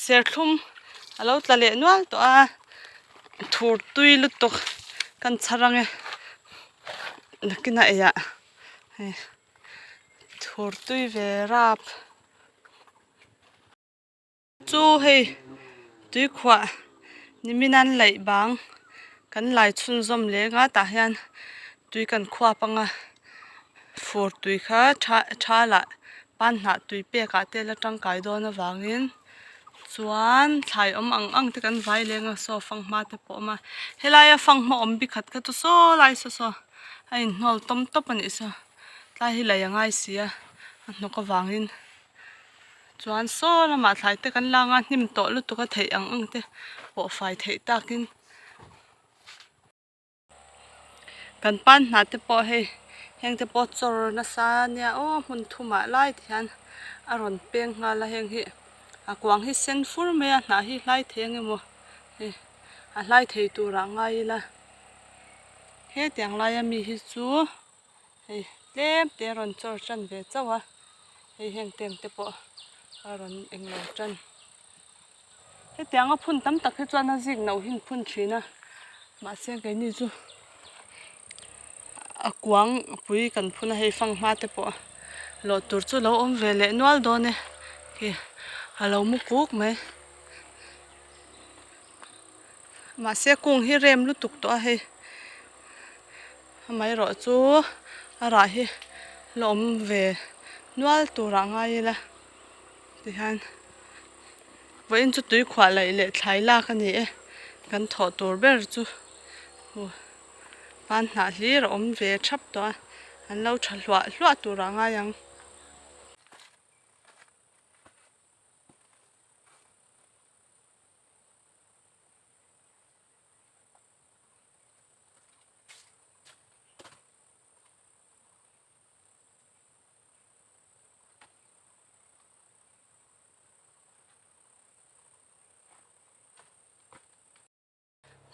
serthlum alo tlale nual to a thur tui lutuk kan charange nakina ya thur tui ve rap chu hei tui khwa niminan lai bang kan lai chun zom le nga ta hian tui kan khwa panga for tui kha tha la pan na tui pe ka te la tang kai do na wangin chuan thlai ang te kan vai lenga so fang ma te po ma helaya fang ma om bi khat ka tu so lai so ai nol tom top ani so tlai hi lai angai sia no ka wangin chuan so lama thlai te kan langa hnim to lu tu ka thei ang te po fai thei takin kan pan na te po hei heng te po chor na sa nia o mun thuma lai thian aron peng nga la heng hi akwang hi sen fur me a na hi lai theng emo he a lai thei tu ra ngai la he tiang lai mi hi chu hei tlem te ron chor chan ve chawa hei heng tem te po aron englo chan he tiang a phun tam tak he chuan a zik no hin phun thina ma se ke ni chu akwang pui kan phuna hei fang ma te po lo tur chu lo om ve le nual do ne ki alo mu kuk mai ma se kung hi rem lu tuk to hei mai ro chu ara hi lom ve nual tur angai la ti han voin chu tui khwa lai le thlai la ka ni e kan tho tur ber chu pan na hlir om ve thap to an lo tha hlwa tur angai yang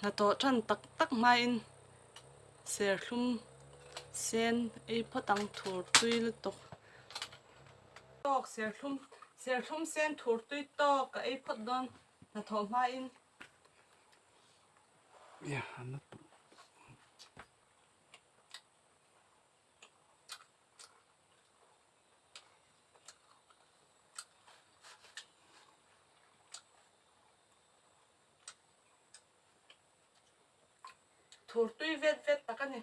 na to than tak mai in serthlum sen ei photang thur tui lu tok serthlum sen thur tui tok ka ei phot don na tho mai in ya na thur tui vet takani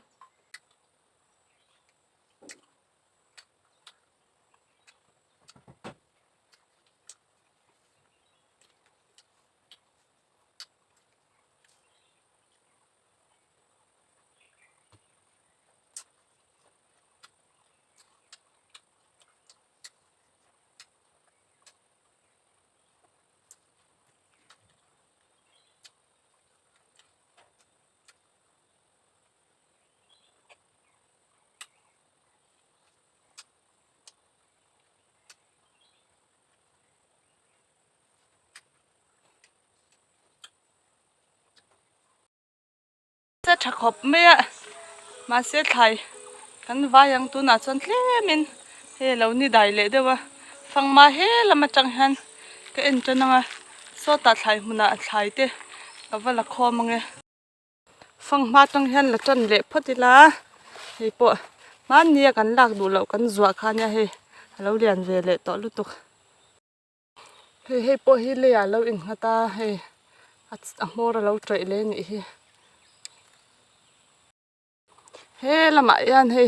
se thakop me ma se thlai kan vayang tu na chon tlemin he lo ni dai le dewa fang ma he lama chang han ka en chananga so ta thlai muna thlai te ka wala khomange fang ma tang han la chon le photila he po man nia kan lak du lo kan zuwa khania he lo lian ve le to lutuk he po hi le ya lo in hata he a mor lo trei le ni hi he lama yan he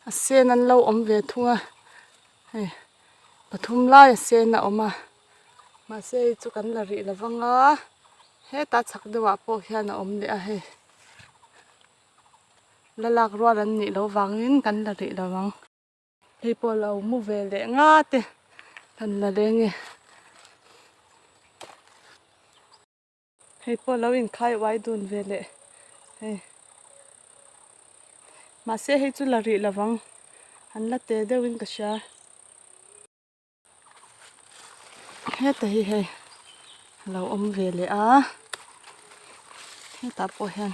a sen an lo om ve thunga he pathum lai sen na oma ma se chu kan la ri lawanga he ta chak dewa po hian a om le a he lalak ro ran ni lo wangin kan la ri lawang he po lo mu ve le nga te kan la le nge he po lo in khai wai dun ve le he ma se he chu la ri lawang an la te deuhin ka sha he ta hi he lo om ve le a he ta po hian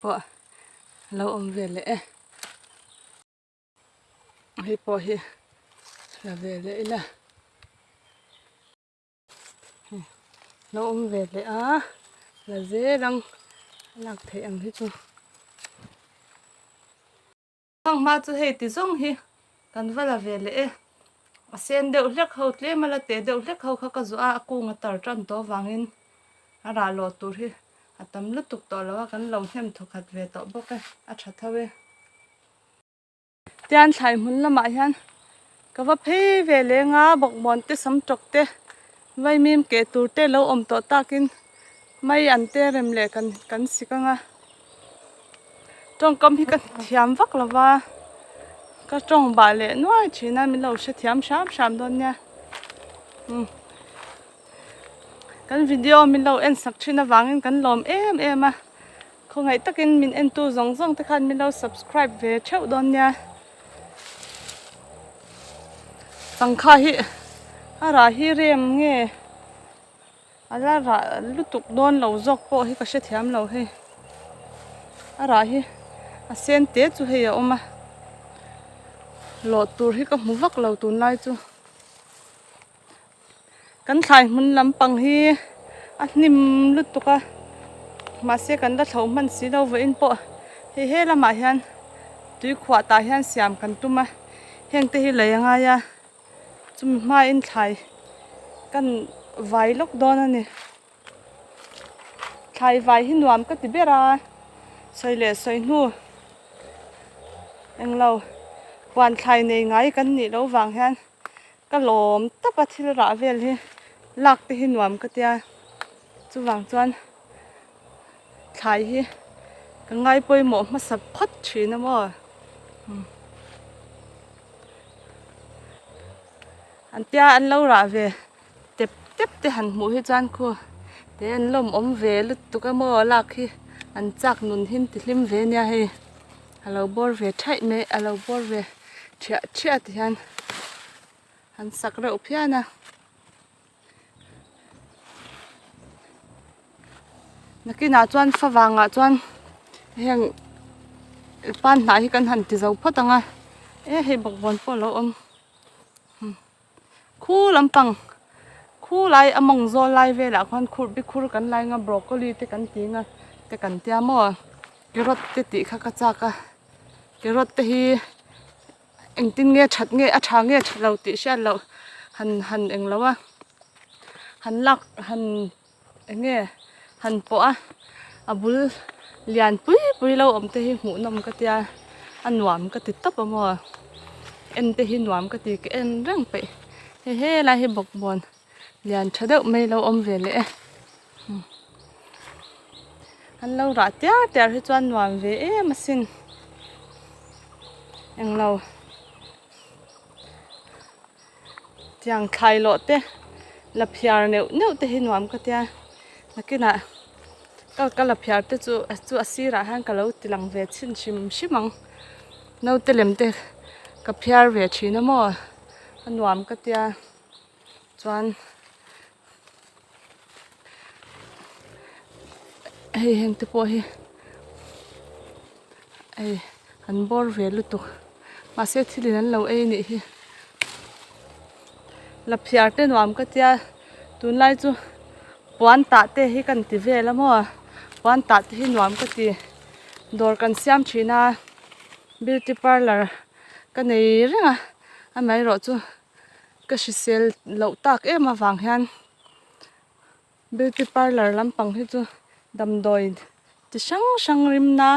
po lo om ve le e he po hi la ve le ila lo về lệ á là dễ đang lạc thể ăn hết rồi thằng mà chú hay tí giống hi cần phải là về lệ sen đều lek hậu tle mà là té đều lek hậu khắc zo a ku ngatar tran to wangin ara lo tur hi atam lu tuk to lawa kan lo hem thokat ve to bok a tha thawe tian thlai mun lama hian ka va phe ve le nga bok mon te sam tok te vai mim ke tur te lo om to takin mai an te rem le kan sikanga trong kam hi kan thiam vak lawa ka trong ba le noi china min lo she thiam sham don nya kan video min lo en sak thina wangin kan lom em a kho ngai takin min en tu zong te khan min lo subscribe ve cheu don nya sangkha hi ara hi rem nge ala ra lutuk don lo jok po hi ka she thiam lo he ara hi a sen te chu he ya oma lo tur hi ka mu vak lo tun lai chu kan thlai mun lampang hi a hnim lutuka ma se kan la thau man si lo ve in po he lama hian tui khwa ta hian siam kan tuma heng te hi leianga ya chum ma in thlai kan vai lok don ani thlai vai hi nuam ka ti bera soile soi nu eng lo wan thlai nei ngai kan ni lo wang hian ka lom tapa thil ra vel hi lak te hi nuam ka tia chu wang chuan thlai hi ka ngai poi mo ma sap phat thina mo an tia an lo ra ve tep te han mu hi chan khu te an lom om ve lut tu ka mo lak hi an chak nun hin ti hlim ve nia he alo bor ve thai me alo bor ve thia ti han an sak ra uphiana nakina chuan fawanga chuan heng pan na hi kan han ti zo photanga he bokbon po lo om khu lampang khu lai among zo lai ve la khon khur bi khur kan lai nga broccoli te kan tinga te kan tia mo carrot te ti kha ka cha ka carrot te hi engtin nge that nge a tha nge thalo ti sha lo han eng lawa han lak han enge han po a abul lian pui lo om te hi mu nom ka tia anwam ka ti tap mo en te hi nuam ka ti ke en rang pe he la hi bok bon lian thadeu mai lo om ve le an lo ra tia hi chuan nuam ve masin eng lo tiang khai lo te la phiar neu te hi nuam ka tia nakina ka la phiar te chu asira han ka lo tilang ve chin shimang no te lem te ka phiar ve thina mo anuam ka tia chuan heng te po hi an bor ve lutuk ma se thilin an lo ni hi la phiar te nuam ka tia tun lai chu puan ta te hi kan ti ve la mo puan ta te hi nuam ka ti dor kan siam thina beauty parlor ka nei renga amai ro chu ka sel lo tak ema wang hian beauty parlor lampang hi chu damdoi ti sang rimna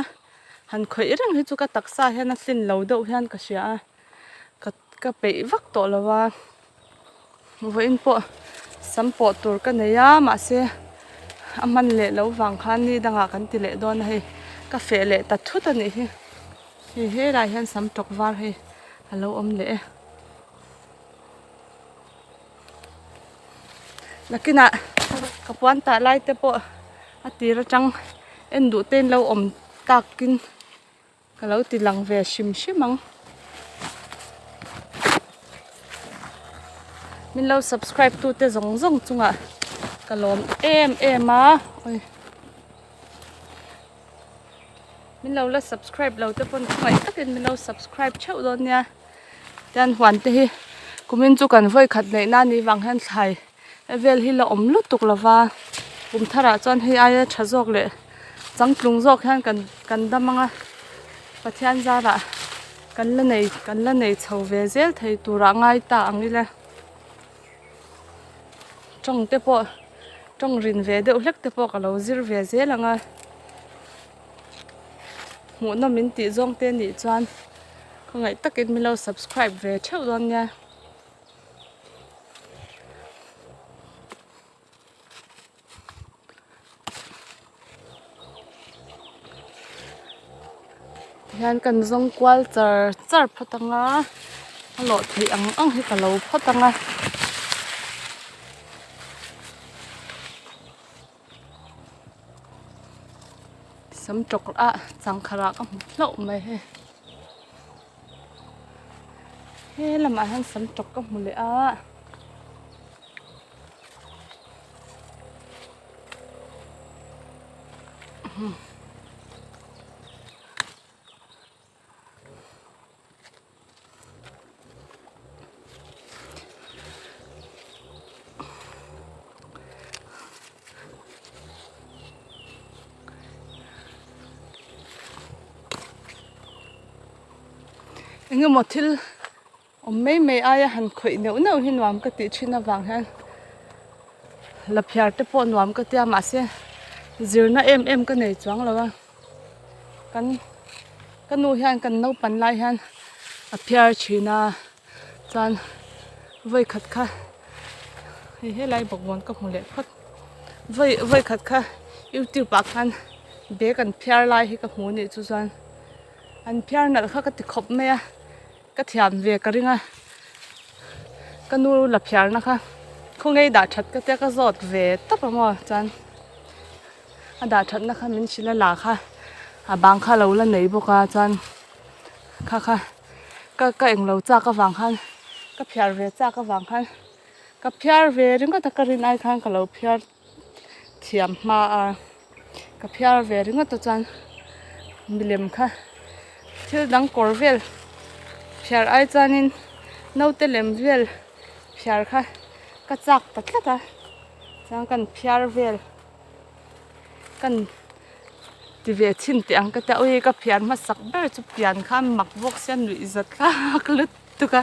han khoi reng hi chu ka taksa hian a thlin lo deuh hian ka sia ka pe vak to lawa vo in po sampo tur ka neya ma se aman le lo wang khan ni danga kan ti le don hei ka fe le ta thut ani hi he rai hian sam tok war hei alo om le nakina kapuan ta lai te po atira chang en du ten lo om takin kalo ti lang ve shimang min lo subscribe tu te zong chunga kalom em a oi min lo la subscribe lo te pon khoi takin min lo subscribe cheu don nia tan hwan te hi kumin chu kan voi khat nei na ni wang han thlai vel hi la om lu tuk lova bum thara chuan hei ai tha zawk le chang tlung zawk hian kan damanga pathian zara kan la nei chho ve zel thei tura ngai ta angile trong te po trong rin ve de uhlek te po ka lo zir ve zel anga mu na min ti zong te ni chuan ko ngai takin mi lo subscribe ve theu don nya hian kan zong kwal char phatanga lo thei ang hi ka lo phatanga sam trok a chang khara ka hlo mai he lama han sam trok ka mule a Inge mo thil mei aya han khoi neu hin wam ka ti thina wang han la phiar te pon wam ka tia ma se zirna em ka nei chuang lawa kan nu hian kan no pan lai han a phiar china chan voi khat kha he lai bogwon ka hmule khat voi khat kha youtube pa khan be kan phiar lai hi ka hmu ni chu chan an phiar nal kha ka ti khop me a ka thiam ve ka ringa kanu la phiar na kha khongei da that ka te ka zot ve tapamo chan a da that na kha min sila la kha a bang kha lo la nei boka chan kha ka eng lo cha ka wang khan ka phiar ve cha ka wang khan ka phiar ve ring ka ta rin ai khan ka lo phiar thiam ma a ka phiar ve ring ta chan milem kha thil dang kor vel phiar ai chanin no te lem vel phiar kha ka chak tatlata chang kan phiar vel kan ti ve chin ti ang ka ta oi ka phiar ma sak ber chu pian kha mak bok sian lui zat kha klut tu ka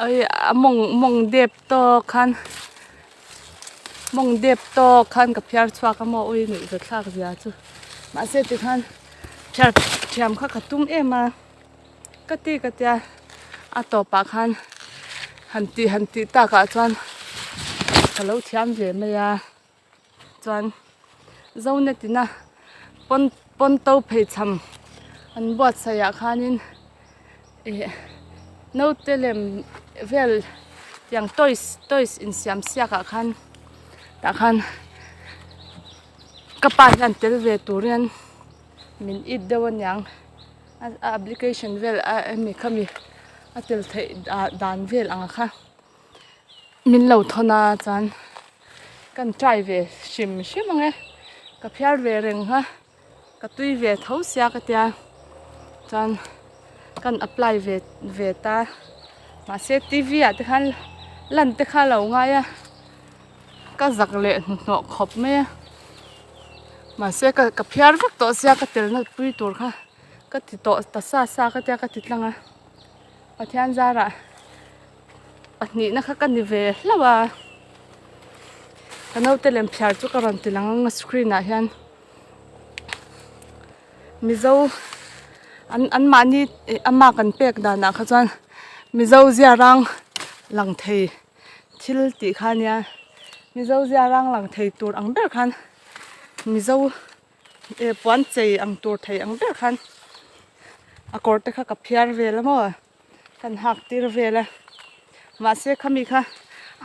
ai mong dep to khan ka phiar chwa ka mo oi lui zat thak zia chu ma se ti khan phiar thiam kha khatum ema ka tia a to pa khan han ti ta ka chuan kalo thiam ve me ya chuan zone tina pon to phei cham an bot sa ya khanin no telem vel yang toys in siam sia ka khan ta khan kapa han tel ve turian min id dawan yang application vel mi khami atel thei dan vel anga kha min lo thona chan kan try ve shim ange ka phiar ve reng ha ka tui ve tho sia ka tia chan kan apply ve ta ma se tv a te khan lan te kha lo nga ya ka zak le no khop me ma se ka phiar vek to sia ka tel na pui tur kha ka ti to ta sa ka tia ka ti tlanga pathian zara pahni na kha kan ni ve hlawa kanau te lem phiar chu ka ran tilang screen a hian mizo an mani ama kan pek da na kha chuan mizo zia rang lang thei thil ti khania mizo zia rang lang thei tur ang ber khan mizo puan chei ang tur thei ang ber khan akor te kha ka phiar ve lamo kan hak tir ve la ma se khami kha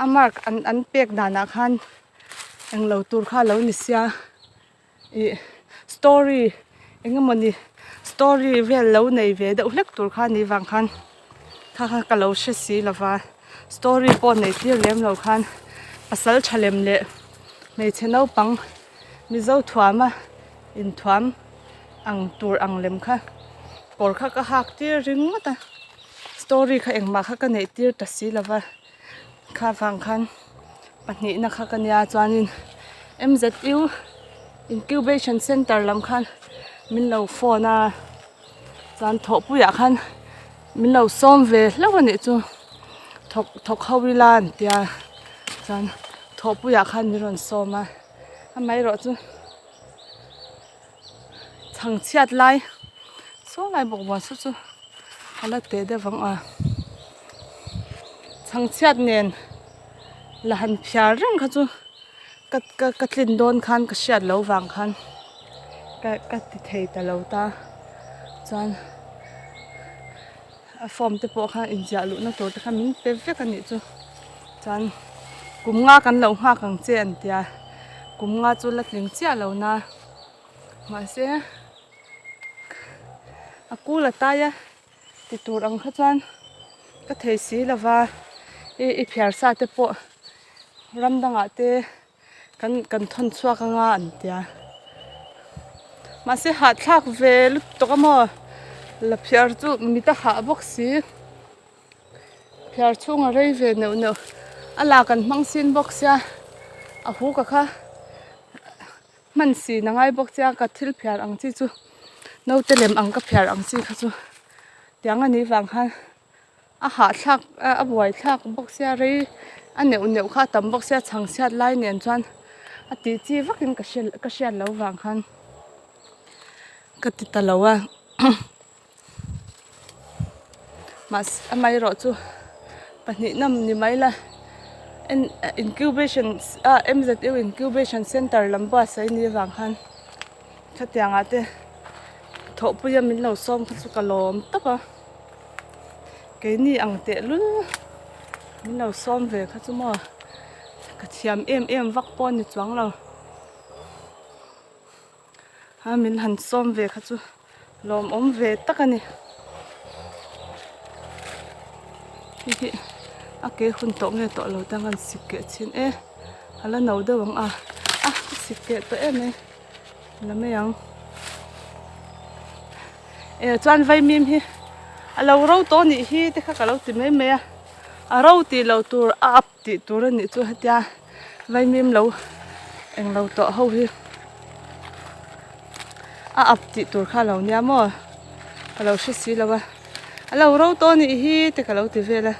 amark an pek da na khan eng lo tur kha lo ni sia story engamani story vel lo nei ve da ulek tur kha ni wang khan kha ka lo she si lawa story po nei tir lem lo khan pasal thalem le mei cheno pang mizo thuama in thuam ang tur ang lem kha kor kha ka hak tir ring mata story kha engma kha ka nei tir ta si lawa kha wang khan pahnih na kha kania chuanin MZU Incubation Center lam khan min lo phone a chan tho puya khan min lo som ve hlo ni chu thok hawilan tia chan tho puya khan mi ron soma amai ro chu chang chiat lai so lai bok wa su chu ala te de wang a chang chiat nen la han phiar reng kha chu ka tlin don khan ka hriat lo wang khan ka ti thei ta lo ta chuan a form te pawh kha in ja lu na tur te kha min pe vek ani chu chuan kum nga kan lo nga kang che an tia kum nga chu la tling chia lo na ma se a kula ta ya ti tur ang kha chuan ka thei si lova e phiar sa te pawh ramdanga te kan thon chuak anga an tia ma se ha thlak ve lut to ka mo la phiar chu mi ta ha bok si phiar chunga rei ve no ala kan hmang sin bok sia a hu ka kha man si na ngai bok sia ka thil phiar ang chi chu no telem ang ka phiar ang chi kha chu tiang ani wang khan a ha thlak a buai thlak bok sia rei a neu kha tam bok sia chang siat lai nen chuan a ti chi vakin ka hriat lo wang khan ka ti ta lo a mas amai ro chu pahnih nam ni mai la incubation MZU Incubation Center lamba sai ni wang khan thatianga te tho puya min lo som kha chu kalom taka ke ni ang te lul min lo som ve kha chu mo ka thiam em vak pon ni chuang lo ha min han som ve kha chu lom om ve takani hi ake hun to nge to lo tangan sikke chin e hala no de wang a sikke to em e lame yang e chuan vai mim hi alo ro to ni hi te kha ka lo ti me a ro ti lo tur up ti tur ni chu hatia vai mim lo eng lo to ho hi up ti tur kha lo nya mo alo hri si lawa alo ro to ni hi te ka lo ti vela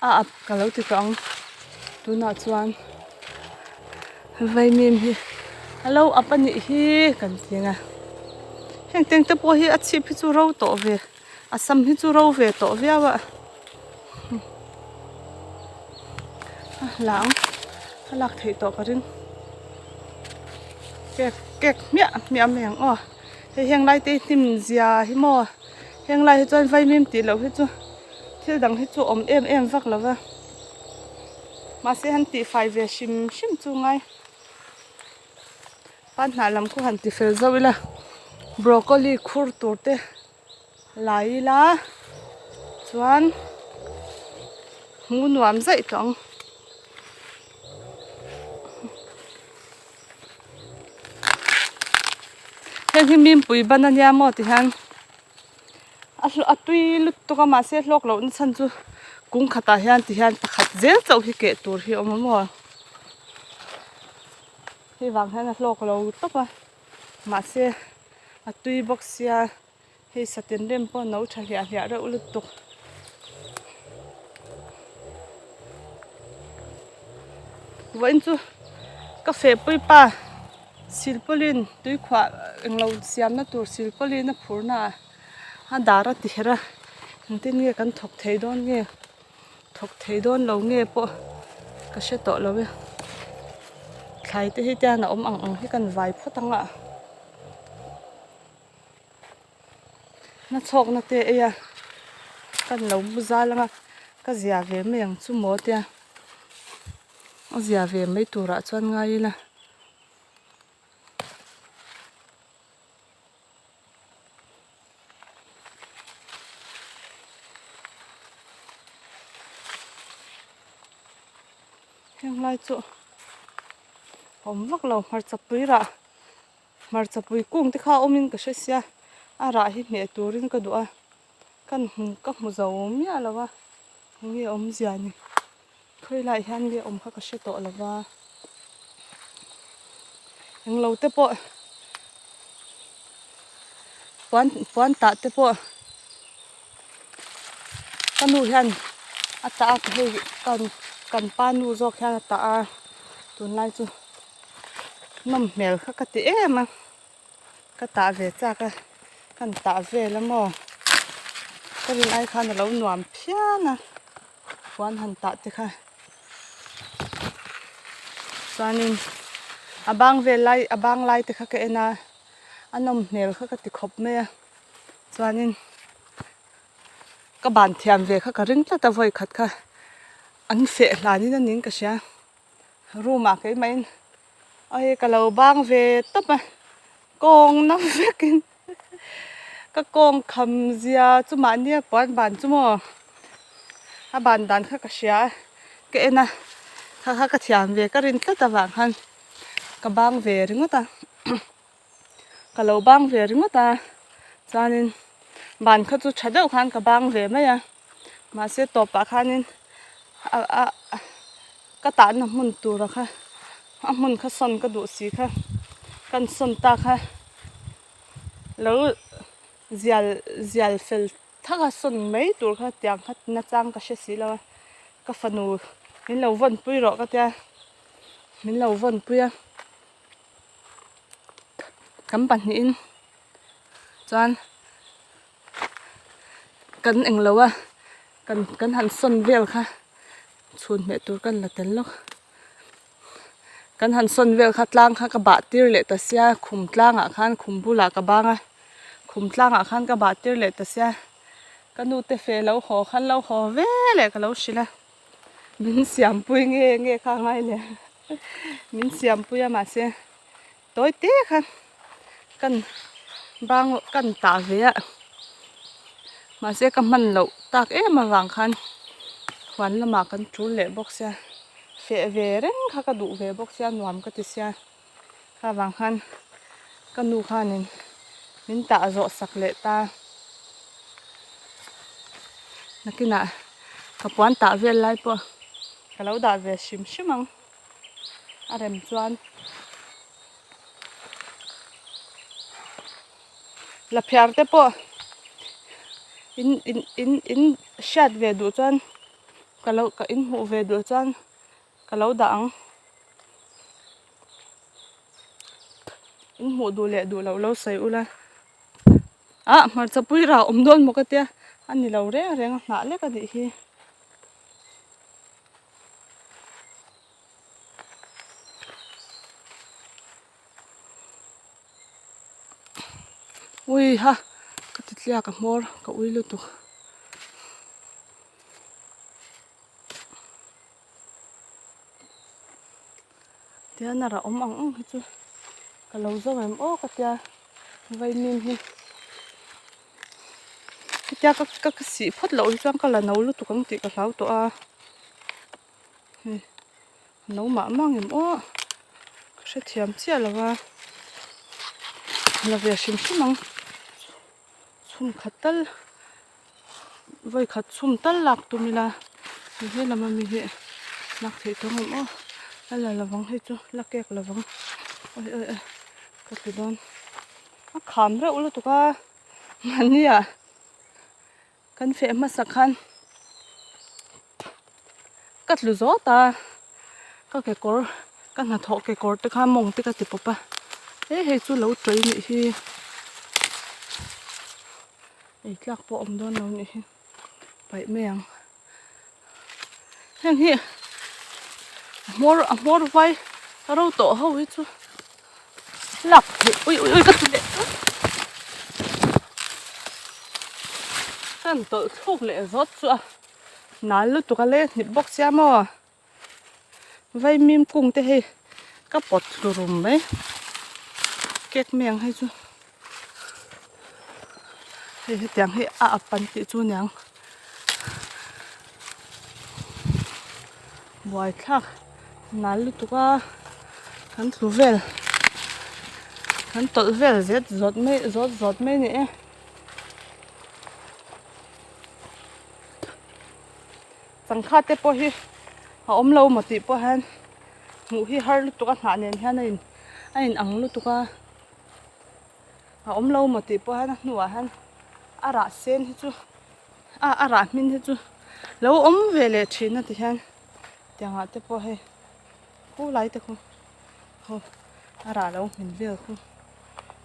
up ka lo ti tong tu na chuan vai mim hi alo up ani hi kan tinga heng teng te po hi a chip hi chu ro to ve a sam hi chu ro ve to viawa lang halak thei to ka ring kek mia meng o he heng lai te tim zia hi mo heng lai hi chuan vai mim ti lo hi chu thil dang hi chu om em vak lova ma se han ti fai ve shim chu ngai pan na lam ko han ti fel zawila broccoli khur tur te lai la chuan mu nuam zai tong heng hi mim pui banania mo ti han a tui lut to ka ma se hlok lo na chan chu kung khata hian ti hian pakhat zel chau hi ke tur hi om mo hi wang han a hlok lo topa ma se a tui box sia he satin rem po no tha hlia ra ulut tuk wain chu cafe pui pa silpolin tui khwa englo siam na tur silpolin na phurna ha dara tihra tin nge kan thok thei don lo nge po ka she to lo we thlai te hi ta na om ang hi kan vai photanga na chok na te ya kan lo buza langa ka zia ve meng chu mo te o zia ve mai tura chuan ngai la heng lai chu om vak lo mar chapui kung te kha omin ka hresia ara hi me turin ka du'a kan ka mu zo mia lawa nge om zia ni khơi lại han bia khắc cái to là va hàng lâu tế po quán tạ tế po cái nu han tạ cái cần pan nu zo khan tạ tuần lai chu nằm mèo khắc cái tía mà cái tạ về cha cái tạ về lắm mò cái lai khan là lâu nuam phia na quán han tạ tế kha sanin abang lai te kha ke na anom nel kha ka ti khop me chuanin ka ban thiam ve kha ka ring tla ta voi khat kha an fe hlani na ning ka sia ruma ke main ai ka lo bang ve tapa kong nam vekin ka kong kham zia chu ma nia pon ban chu mo a ban dan kha ka sia ke na kha ka thiam ve ka rin tla ta wang han ka bang ve ringo ta ka lo bang ve ringo ta chanin ban kha chu thadau khan ka bang ve ma ya ma se to pa khanin ka ta na mun tu ra kha a mun kha son ka du si kha kan son ta kha lo zial fel thaga son mai tur kha tiang kha na chang ka she si la ka fanu min lo von pui ro ka tia min lo von pui a kam pan ni in chuan kan eng lo a kan han son vel kha chhun me tur kan la tel lo kan han son vel kha tlang kha ka ba tir le ta sia khum tlang a khan khum bula ka banga khum tlang a khan ka ba tir le ta sia kanu te fe lo ho khan lo ho ve le ka lo shila min siam pui nge kha ngai le min siam pui ma se toi te kha kan bang kan ta ve a ma se ka man lo tak e ma wang khan hwan lama kan thu le bok sia fe ve reng kha ka du ve bok sia nuam ka ti sia kha wang khan kanu khanin min ta zo sak le ta nakina ka puan ta vel lai po ka lo da ve shim shimang arem chuan la phiar te po in shat ve du chuan ka in hu ve du chuan ka lo da ang in hu du le du lo sai ula a mar chapui ra don mo ka tia ani lo re reng na le ka di hi ui ha ka titlia ka mor ka uilu tu tia na ra ang hi chu ka lo zo em o ka tia vai min hi tia ka si phot lo chuan ka la no lu tu kang ti ka hlau to a no ma mang em o ka she thiam chia lawa la ve shim shimang chum khatal vai khat chum tal lak tu mila he lama mi he nak thei to ngom o ala lawang he chu la kek lawang oi ka ti don a kham re ulu tu ka mania kan fe ma sakhan kat lu zo ta ka ke kor kan na tho ke kor te kha mong te ka ti popa he chu lo troi ni hi ei tlak po om don lo ni hi pai meang heng hi mor vai ro to ho hi chu lak ui ka tu le kan to thuk le zot chu nal lu tu ka le ni box ya mo vai mim kung te he ka pot rum mai kek meang hai chu he tiang he a pan ti chu nyang buai thak nal lu tu ka kan thu vel kan tol vel zet zot mai ni e changkha te po hi om lo mà ti po han ngủ hi har lu tuka hna nen hian in ang lu tuka om lo mà ti po han nuwa han ara sen hi chu ara min hi chu lo om ve le thina ti hian tianga te po he khu lai te khu ho ara lo min vel khu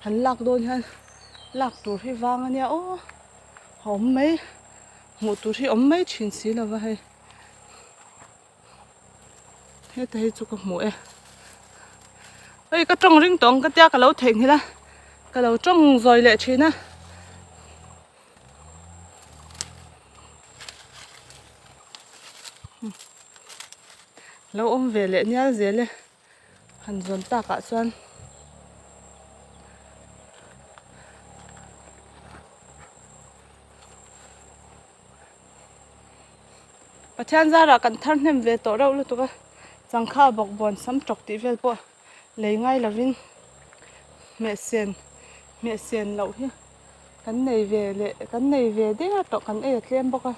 han lak don han lak tur hi wang ania o om mai ngủ tur hi om mai thin si lova he thế thì chú có mũi ơi cái trong rinh tông cái tia cái lấu thỉnh thì là cái lấu trong rồi lệ chín á lấu ôm về lệ nhá dễ lệ hẳn dồn ta cả xuân và thiên ra là cần thân thêm về tổ đâu luôn tụi chẳng kha bọc bòn sắm trọc tí về bộ lấy ngay là vin mẹ xiên lẩu hi cái này về lệ cái này về đấy là tọt cái ấy thêm bọc à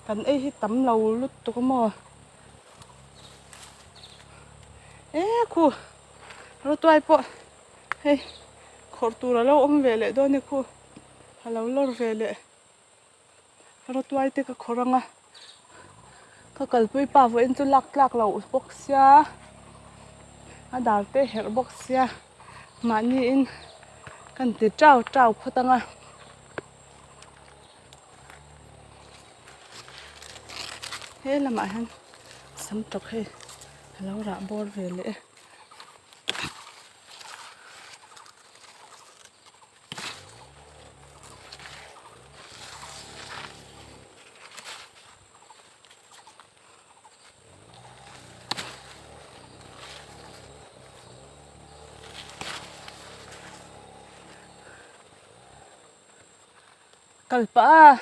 cái ấy tắm lẩu lúc tụi có mò ê khu rồi tôi bộ hey khổ tù là lâu ôm về lệ đó nè khu lâu lâu về lệ rồi tôi thì cái khổ răng à cái cần bui pa với anh chú lắc lẩu bốc xia đào tê hẹn bốc xia mà như in cần từ trào phật tăng à thế là mà hắn sắm trọc hay lâu rạ bor về lệ kalpa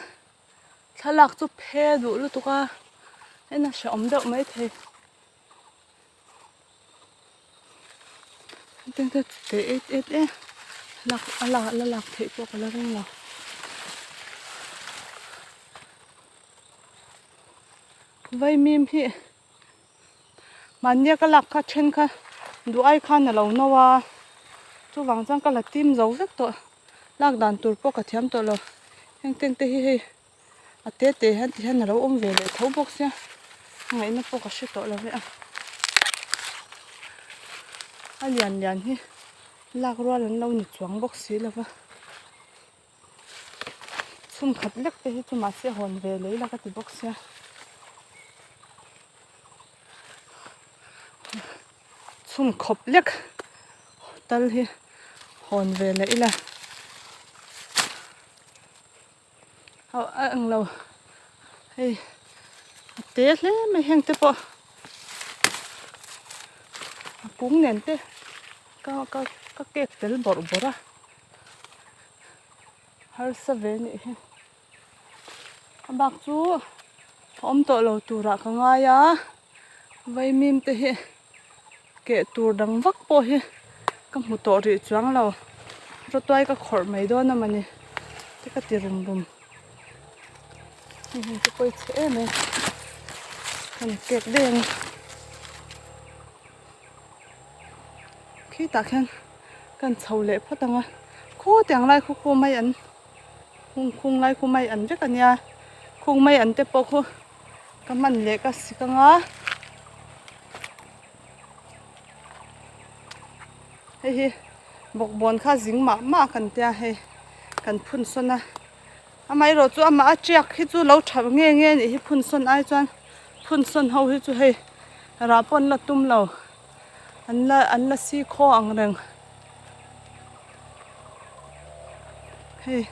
thalak chu phe du lu tuka ena shom deuh mai the ting te te lak ala the po kala ring la vai mim hi manya ka lak kha then kha du ai khan na lo nowa chu wang chang ka la tim zo vek to lak dan tur po ka thiam to lo heng teng te hi te han ti han ro om ve le thau box ya ngai na po ka shi to lo ve a lian hi lak ro lan lo ni chuang box si lova sum khat lek te hi chu ma se hon ve le la ka ti box ya sum khop lek tal hi hon ve le ila hậu ăn lâu hey tết lấy mấy hàng tết po cũng nền tết các kẹt tết bor ra har sa về nè bác chú hôm tội lâu tu ra cái ngay á vay mìm tê he kẹt tu đằng vắt po he các một tội rỉ choáng lâu rồi tôi cái khổ mấy đó nè mà nè cái tiền rum cái quay chế này còn kẹt đen khi ta khen cần sầu lệ phát tăng à khô tiếng lai khô may ăn khung lai khô may ăn rất là nha khung may ăn tép po khô cái mặn lệ cái xí cái ngá hey bọc bòn khá dính mà cần tia hey cần phun xuân à mai rồi chú mà chắc khi chú lâu chậm nghe thì phun xuân ai choan phun xuân hậu hi chú hay ra pon là tum lâu anh là si kho ang reng hey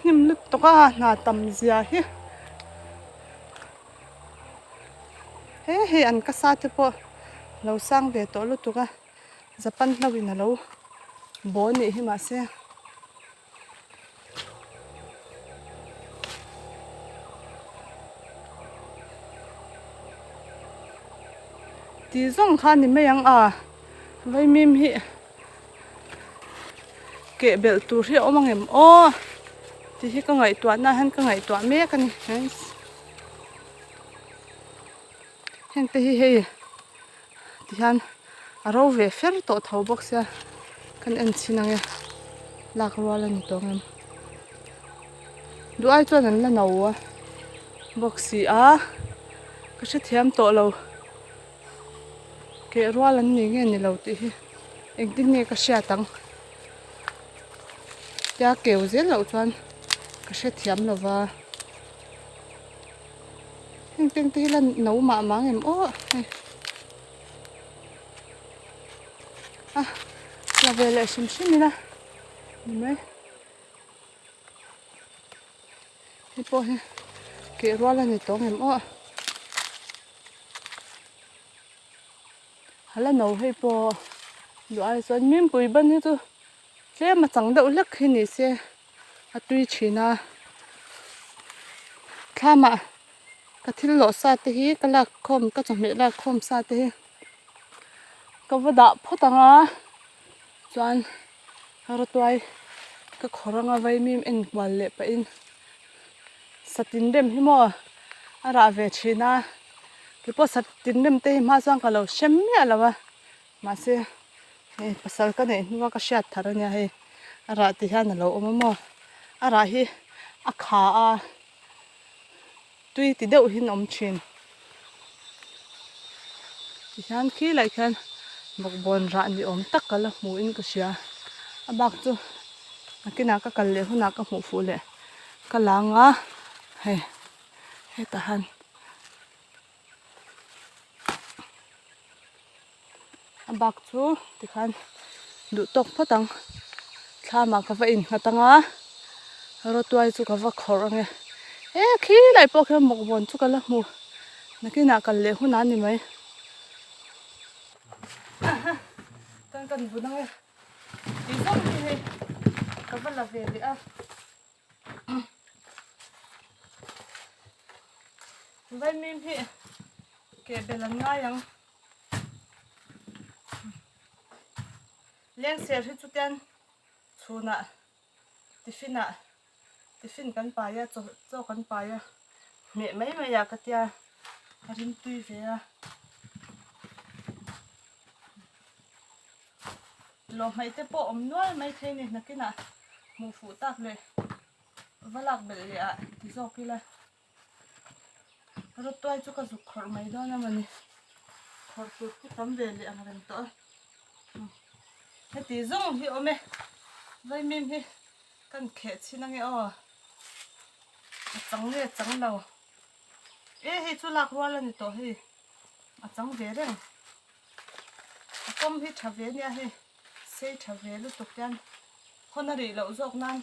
nim lut to ka na tam zia hi hey an ka sa te po lâu sang về to lut to ka Japan lâu in lâu bố ni hi ma se tí rong khan thì mấy anh à vay mìm hi kệ bel tu hi ôm em ô thì hi ka ngai tua na han ka ngai tua me ka ni hen te hi hei ti han aro ve fer to thau box ya kan en chinange lak rual ani to ngam duai chuan an la no boxi a ka hre thiam to lo ke rual an ni nge ni lo ti hi engtin nge ka hria tang tia keu zel lo chuan ka hre thiam lova heng te hi la no ma mang em o la vele sim simina mai hi po he ke rual ani to ngem o hala no hei po duai chuan mim pui ban hi chu tle ma chang deuh hlek hi ni se a tui thina thlama ka thil lo sa te hi ka lak khom ka chawhme lak khom sa te hi ka wada photanga chuan harutuai ka khoranga vai mim en wal le pa in satin rem hi mo ara ve thina ki po satin rem te hi ma chuan ka lo shem me alawa ma se he pasal ka nei nuwa ka hriat thar ania hei ara ti hian alo awm mo ara hi a kha a tui ti deuh hin om thin ti hian khi lai khian bawkbawn rah ni awm tak kala hmu in ka hria a bak chu nakina ka kal le huna ka hmu fu le ka langa hei heta han a bak chu ti khan du tok photang thlama ka va in ngatanga rotuai chu ka va khor ange khi lai po khe bawkbawn chu kala hmu nakina kal le huna ni mai kan bunange ti zong hi hei ka va la ve le a vai mim hi ke belan nga yang leng ser hi chu tian chhuna tiffin kan pa ya cho kan pa ya me mai mai ya ka tia rin tui ve a lo mai te po om nuai mai the ni nakina mu fu tak le valak bel le a ti zo kila ro toy chu ka zu khor mai do na mani khor tu ki tam ve le ang ren to he ti zong hi ome vai mim hi kan khe chinange o chang lo he chu lak rual ani to hi a chang ve reng a kom hi thave nia he sei thave lu tuk tian honari lo zok nan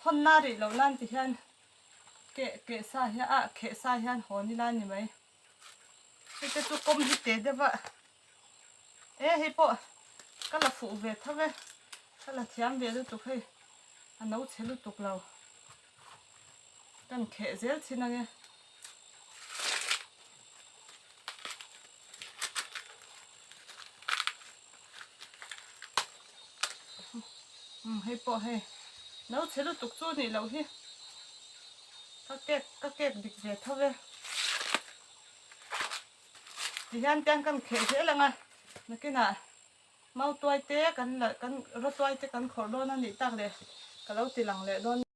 honnari lo lan ti hian ke sa hi a khe sa hian honi lan ni mai te chu kom hi te dewa hei po kala fu ve thave kala thiam ve lu tuk hei anau chhelu tuk lo kan khe zel chinange hei po hei nau chhelu tuk chu ni lo hi ka kek dik ve thave ti hian tiang kan khe zelanga nakina mau tuai te kan ro tuai te kan khor don ani tak le ka lo ti lang le don